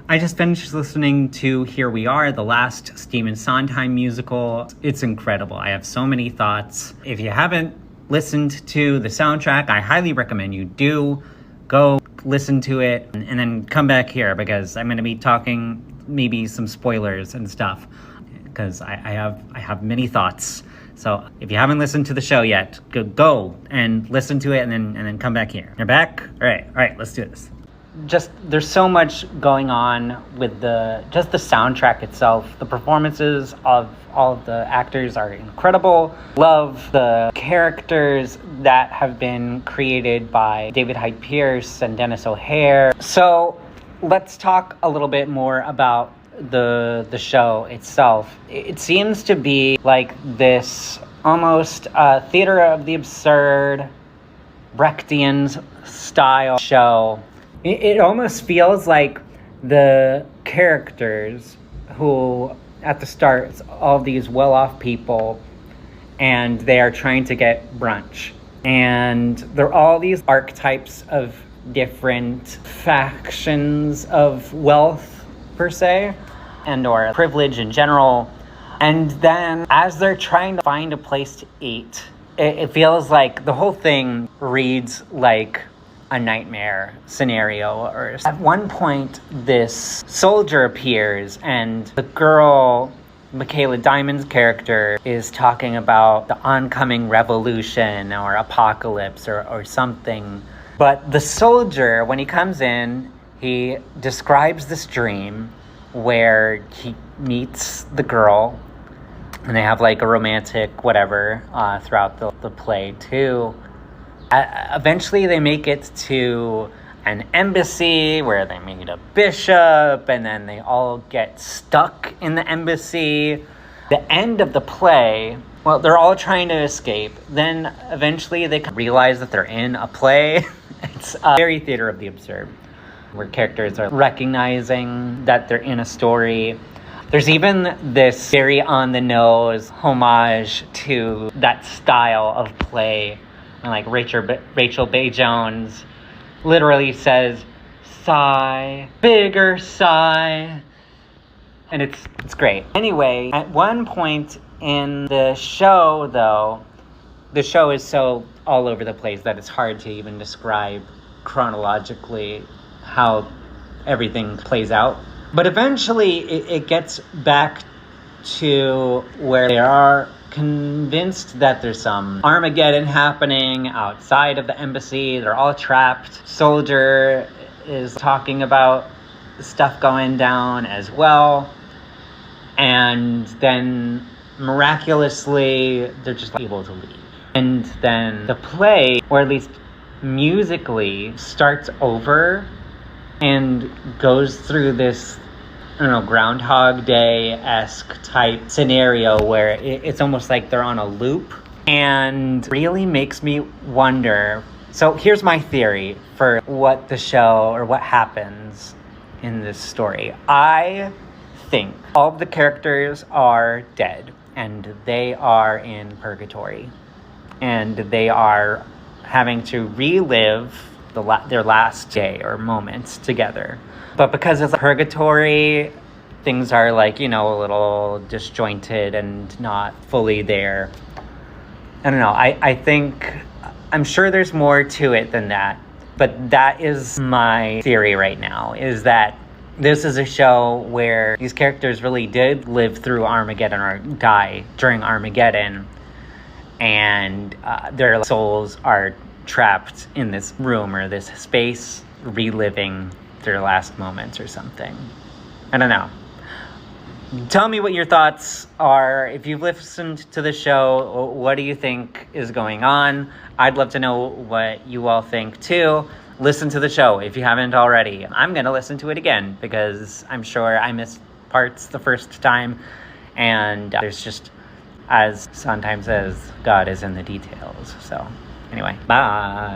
I just finished listening to Here We Are, the last Stephen Sondheim musical. It's incredible. I have so many thoughts. If you haven't listened to the soundtrack, I highly recommend you do. Go listen to it and then come back here because I'm going to be talking maybe some spoilers and stuff because I have many thoughts. So if you haven't listened to the show yet, go and listen to it and then come back here. You're back? All right, let's do this. Just there's so much going on with the soundtrack itself. The performances of all of the actors are incredible. Love the characters that have been created by David Hyde Pierce and Dennis O'Hare. So let's talk a little bit more about the show itself. It seems to be like this almost theater of the absurd, Brechtian style show. It almost feels like the characters who, at the start, it's all these well-off people, and they are trying to get brunch. And there are all these archetypes of different factions of wealth, per se, and or privilege in general. And then, as they're trying to find a place to eat, it feels like the whole thing reads like a nightmare scenario. Or at one point, this soldier appears, and the girl, Michaela Diamond's character, is talking about the oncoming revolution or apocalypse or something. But the soldier, when he comes in, he describes this dream where he meets the girl, and they have like a romantic whatever throughout the play too. Eventually they make it to an embassy where they meet a bishop, and then they all get stuck in the embassy. The end of the play, well, they're all trying to escape. Then eventually they realize that they're in a play. It's very theater of the absurd, where characters are recognizing that they're in a story. There's even this very on-the-nose homage to that style of play. And like Rachel Bay Jones literally says, sigh, bigger sigh. And it's great. Anyway, at one point in the show, though, the show is so all over the place that it's hard to even describe chronologically how everything plays out. But eventually it gets back to where they are convinced that there's some Armageddon happening outside of the embassy. They're all trapped. Soldier is talking about stuff going down as well. And then miraculously, they're just able to leave. And then the play, or at least musically, starts over and goes through this, I don't know, Groundhog Day-esque type scenario where it's almost like they're on a loop, and really makes me wonder. So here's my theory for what the show or what happens in this story. I think all of the characters are dead and they are in purgatory, and they are having to relive their last day or moments together. But because it's purgatory, things are like, a little disjointed and not fully there. I don't know. I think, I'm sure there's more to it than that. But that is my theory right now, is that this is a show where these characters really did live through Armageddon or die during Armageddon. And their souls are trapped in this room or this space, reliving their last moments or something. I don't know. Tell me what your thoughts are. If you've listened to the show, what do you think is going on? I'd love to know what you all think too. Listen to the show if you haven't already. I'm going to listen to it again because I'm sure I missed parts the first time. And there's just, as Sondheim says, God is in the details. So anyway, bye.